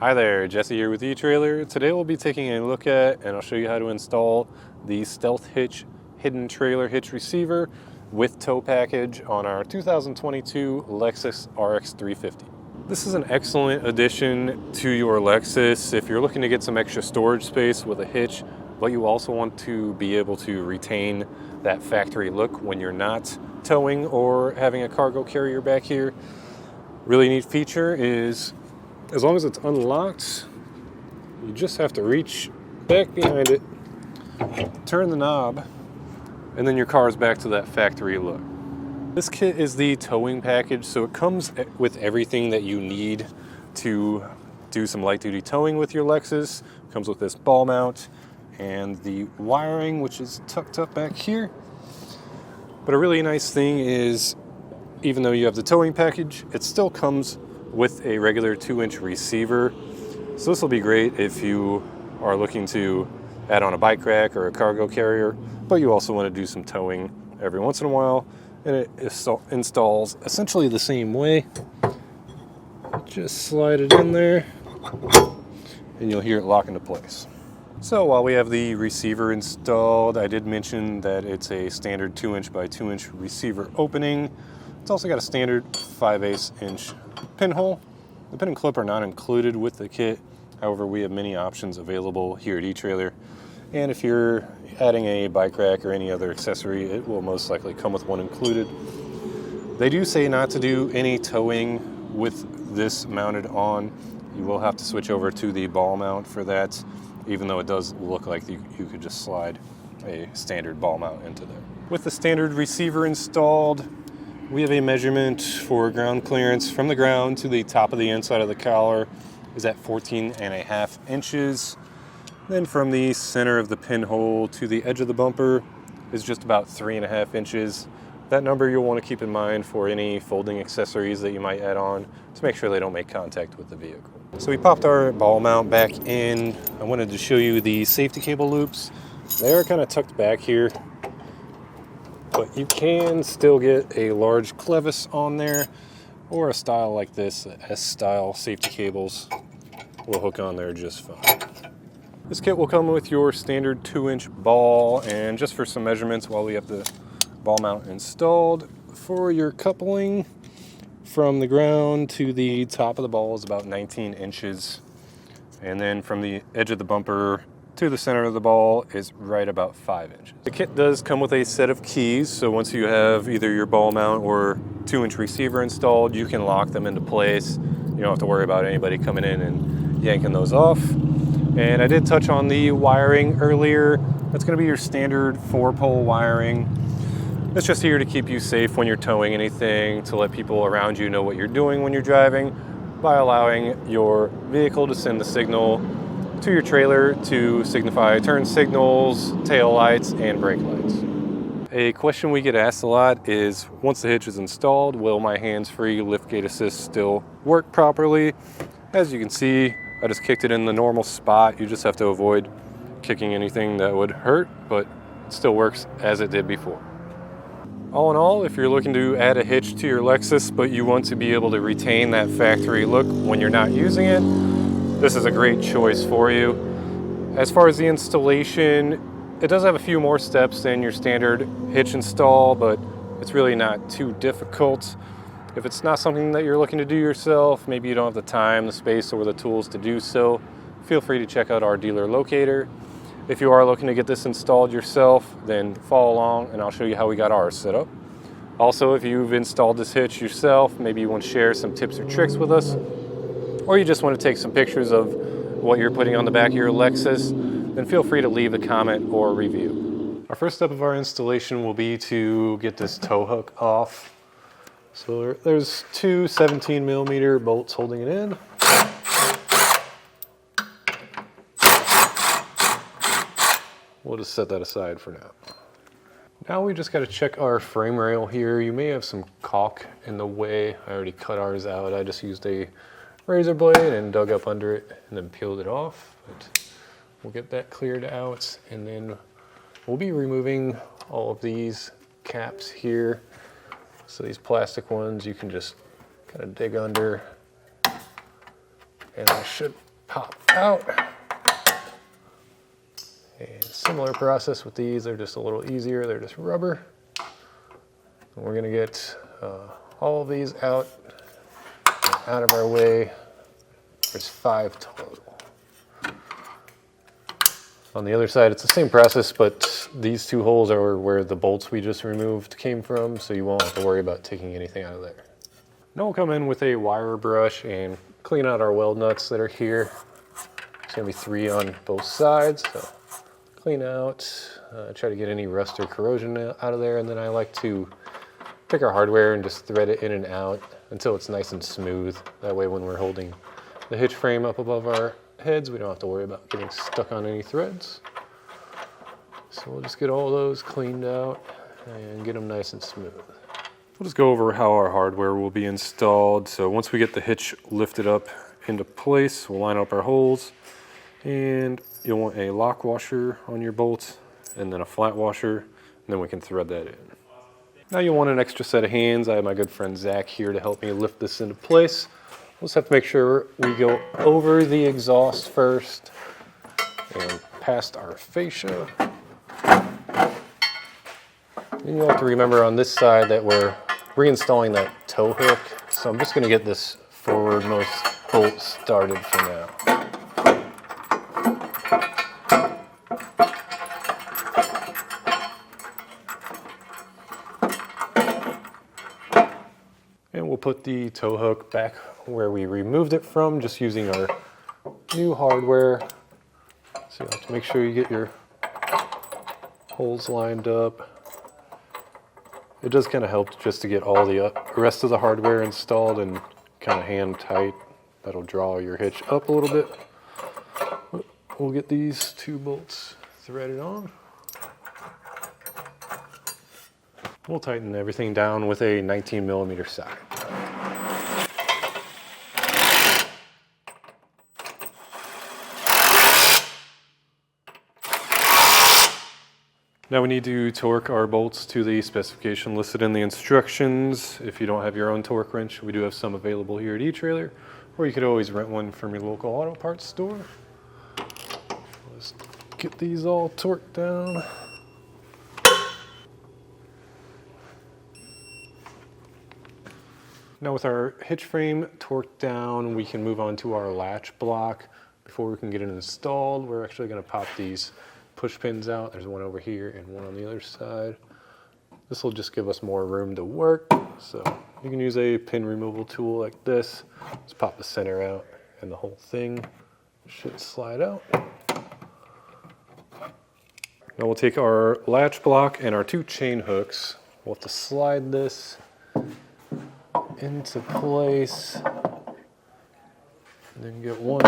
Hi there, Jesse here with eTrailer. Today we'll be taking a look at, and I'll show you how to install the Stealth Hitch hidden trailer hitch receiver with tow package on our 2022 Lexus RX 350. This is an excellent addition to your Lexus if you're looking to get some extra storage space with a hitch, but you also want to be able to retain that factory look when you're not towing or having a cargo carrier back here. Really neat feature is, as long as it's unlocked, you just have to reach back behind it, turn the knob, and then your car is back to that factory look. This kit is the towing package, so it comes with everything that you need to do some light duty towing with your Lexus. It comes with this ball mount and the wiring, which is tucked up back here. But a really nice thing is, even though you have the towing package, it still comes with a regular 2-inch receiver. So this will be great if you are looking to add on a bike rack or a cargo carrier, but you also want to do some towing every once in a while. And it installs essentially the same way. Just slide it in there and you'll hear it lock into place. So while we have the receiver installed, I did mention that it's a standard 2-inch by 2-inch receiver opening. It's also got a standard 5/8 inch pinhole. The pin and clip are not included with the kit. However, we have many options available here at eTrailer. And if you're adding a bike rack or any other accessory, it will most likely come with one included. They do say not to do any towing with this mounted on. You will have to switch over to the ball mount for that, even though it does look like you could just slide a standard ball mount into there. With the standard receiver installed, we have a measurement for ground clearance from the ground to the top of the inside of the collar is at 14.5 inches. Then from the center of the pinhole to the edge of the bumper is just about 3.5 inches. That number you'll want to keep in mind for any folding accessories that you might add on to make sure they don't make contact with the vehicle. So we popped our ball mount back in. I wanted to show you the safety cable loops. They are kind of tucked back here, but you can still get a large clevis on there, or a style like this, S-style safety cables will hook on there just fine. This kit will come with your standard 2-inch ball, and just for some measurements while we have the ball mount installed, for your coupling from the ground to the top of the ball is about 19 inches. And then from the edge of the bumper to the center of the ball is right about 5 inches. The kit does come with a set of keys, so once you have either your ball mount or 2-inch receiver installed, you can lock them into place. You don't have to worry about anybody coming in and yanking those off. And I did touch on the wiring earlier. That's going to be your standard 4-pole wiring. It's just here to keep you safe when you're towing anything, to let people around you know what you're doing when you're driving, by allowing your vehicle to send the signal to your trailer to signify turn signals, tail lights, and brake lights. A question we get asked a lot is, once the hitch is installed, will my hands-free liftgate assist still work properly? As you can see, I just kicked it in the normal spot. You just have to avoid kicking anything that would hurt, but it still works as it did before. All in all, if you're looking to add a hitch to your Lexus, but you want to be able to retain that factory look when you're not using it, this is a great choice for you. As far as the installation, it does have a few more steps than your standard hitch install, but it's really not too difficult. If it's not something that you're looking to do yourself, maybe you don't have the time, the space, or the tools to do so, feel free to check out our dealer locator. If you are looking to get this installed yourself, then follow along and I'll show you how we got ours set up. Also, if you've installed this hitch yourself, maybe you want to share some tips or tricks with us, or you just want to take some pictures of what you're putting on the back of your Lexus, then feel free to leave a comment or review. Our first step of our installation will be to get this tow hook off. So there's two 17mm bolts holding it in. We'll just set that aside for now. Now we just got to check our frame rail here. You may have some caulk in the way. I already cut ours out. I just used a razor blade and dug up under it and then peeled it off. But we'll get that cleared out, and then we'll be removing all of these caps here. So these plastic ones, you can just kind of dig under, and they should pop out. And similar process with these, they're just a little easier, they're just rubber. And we're gonna get all of these out of our way. There's 5 total. On the other side, it's the same process, but these 2 holes are where the bolts we just removed came from, so you won't have to worry about taking anything out of there. Now we'll come in with a wire brush and clean out our weld nuts that are here. There's gonna be 3 on both sides, so clean out, try to get any rust or corrosion out of there, and then I like to take our hardware and just thread it in and out until it's nice and smooth. That way when we're holding the hitch frame up above our heads, we don't have to worry about getting stuck on any threads. So we'll just get all those cleaned out and get them nice and smooth. We'll just go over how our hardware will be installed. So once we get the hitch lifted up into place, we'll line up our holes, and you'll want a lock washer on your bolts and then a flat washer, and then we can thread that in. Now you'll want an extra set of hands. I have my good friend Zach here to help me lift this into place. We'll just have to make sure we go over the exhaust first and past our fascia. Then you'll have to remember on this side that we're reinstalling that tow hook. So I'm just going to get this forwardmost bolt started for now. And we'll put the tow hook back where we removed it from, just using our new hardware. So you have to make sure you get your holes lined up. It does kind of help just to get all the rest of the hardware installed and kind of hand tight. That'll draw your hitch up a little bit. We'll get these 2 bolts threaded on. We'll tighten everything down with a 19mm socket. Now we need to torque our bolts to the specification listed in the instructions. If you don't have your own torque wrench, we do have some available here at eTrailer, or you could always rent one from your local auto parts store. Let's get these all torqued down. Now with our hitch frame torqued down, we can move on to our latch block. Before we can get it installed, we're actually going to pop these push pins out. There's one over here and one on the other side. This will just give us more room to work. So you can use a pin removal tool like this. Just pop the center out and the whole thing should slide out. Now we'll take our latch block and our 2 chain hooks. We'll have to slide this into place. And then get one.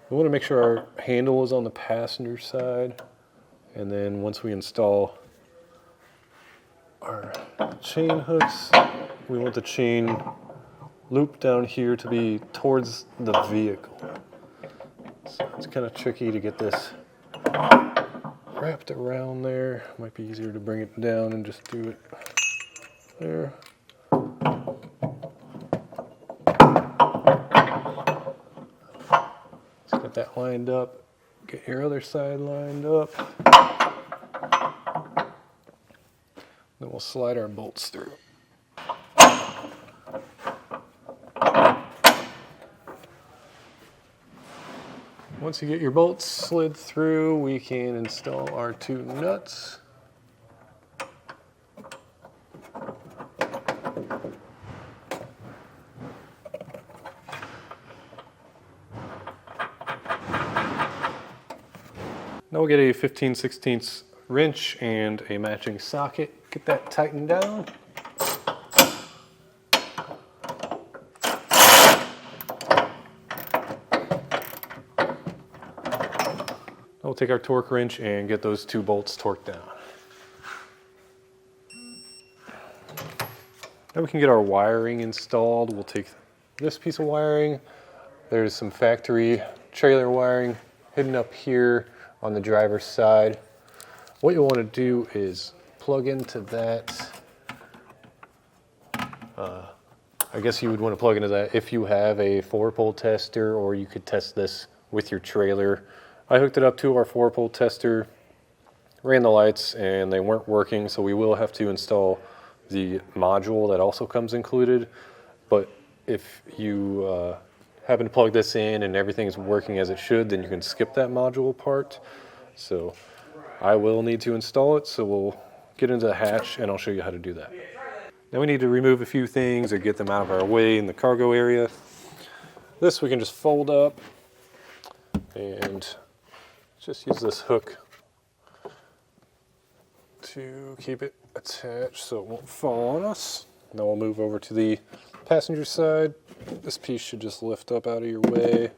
We want to make sure our handle is on the passenger side, and then once we install our chain hooks, we want the chain loop down here to be towards the vehicle. So it's kind of tricky to get this wrapped around there. Might be easier to bring it down and just do it there. Get that lined up, get your other side lined up. Then we'll slide our bolts through. Once you get your bolts slid through, we can install our 2 nuts. Now we'll get a 15/16 wrench and a matching socket. Get that tightened down. We'll take our torque wrench and get those 2 bolts torqued down. Now we can get our wiring installed. We'll take this piece of wiring. There's some factory trailer wiring hidden up here on the driver's side. What you'll want to do is plug into that I guess you would want to plug into that if you have a 4-pole tester, or you could test this with your trailer. I hooked it up to our 4-pole tester, ran the lights, and they weren't working, so we will have to install the module that also comes included. But if you happen to plug this in and everything is working as it should, then you can skip that module part. So I will need to install it, so we'll get into the hatch and I'll show you how to do that. Now we need to remove a few things or get them out of our way in the cargo area. This we can just fold up and just use this hook to keep it attached so it won't fall on us. Now we'll move over to the passenger side. This piece should just lift up out of your way.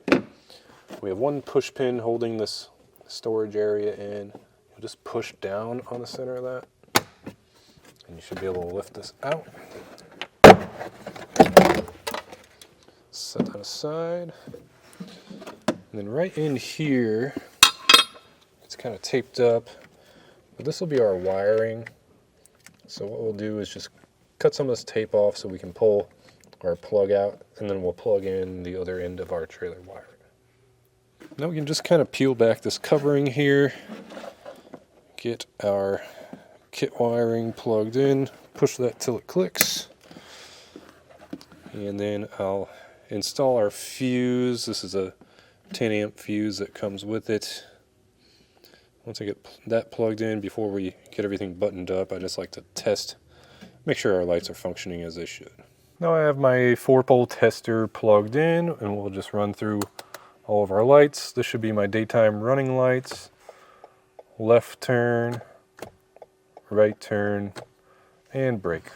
We have one push pin holding this storage area in. You'll just push down on the center of that, and you should be able to lift this out. Set that aside. And then right in here, it's kind of taped up, but this will be our wiring. So what we'll do is just cut some of this tape off so we can pull our plug out, and then we'll plug in the other end of our trailer wiring. Now we can just kind of peel back this covering here, get our kit wiring plugged in, push that till it clicks, and then I'll install our fuse. This is a 10 amp fuse that comes with it. Once I get that plugged in, before we get everything buttoned up, I just like to test, make sure our lights are functioning as they should. Now I have my 4-pole tester plugged in, and we'll just run through all of our lights. This should be my daytime running lights. Left turn, right turn, and brake.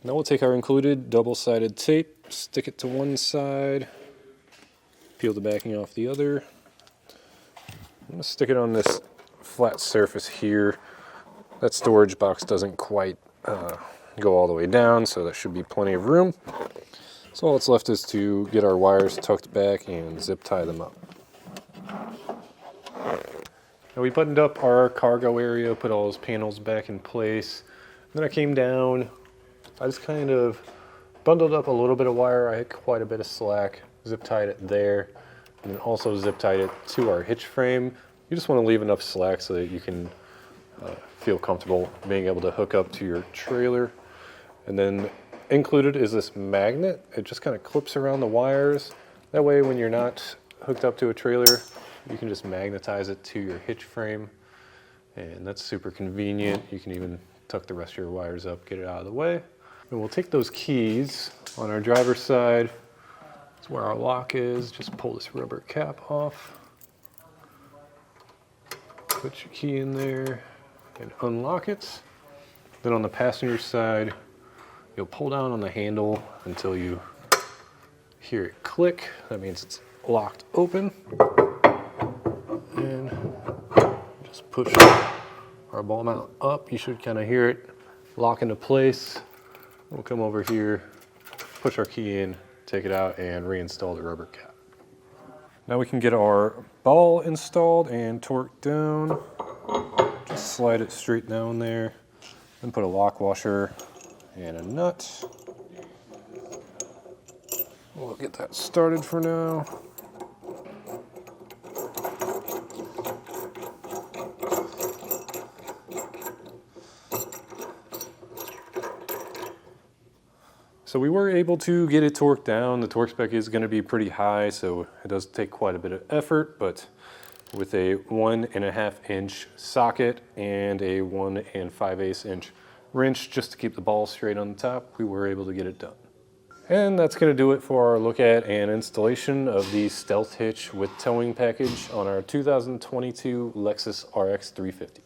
Now we'll take our included double-sided tape, stick it to one side, peel the backing off the other. I'm going to stick it on this flat surface here. That storage box doesn't quite go all the way down, so that should be plenty of room. So all that's left is to get our wires tucked back and zip tie them up. Now we buttoned up our cargo area, put all those panels back in place. Then I came down, I just kind of bundled up a little bit of wire. I had quite a bit of slack, zip tied it there, and then also zip tied it to our hitch frame. You just want to leave enough slack so that you can feel comfortable being able to hook up to your trailer. And then included is this magnet. It just kind of clips around the wires. That way when you're not hooked up to a trailer, you can just magnetize it to your hitch frame. And that's super convenient. You can even tuck the rest of your wires up, get it out of the way. And we'll take those keys on our driver's side. That's where our lock is. Just pull this rubber cap off. Put your key in there and unlock it. Then on the passenger side, you'll pull down on the handle until you hear it click. That means it's locked open. And just push our ball mount up. You should kind of hear it lock into place. We'll come over here, push our key in, take it out, and reinstall the rubber cap. Now we can get our ball installed and torqued down. Just slide it straight down there, then put a lock washer and a nut. We'll get that started for now. So we were able to get it torqued down. The torque spec is going to be pretty high, so it does take quite a bit of effort, but with a 1.5 inch socket and a 1 5/8 inch wrench just to keep the ball straight on the top, we were able to get it done. And that's going to do it for our look at and installation of the Stealth Hitch with towing package on our 2022 Lexus RX 350.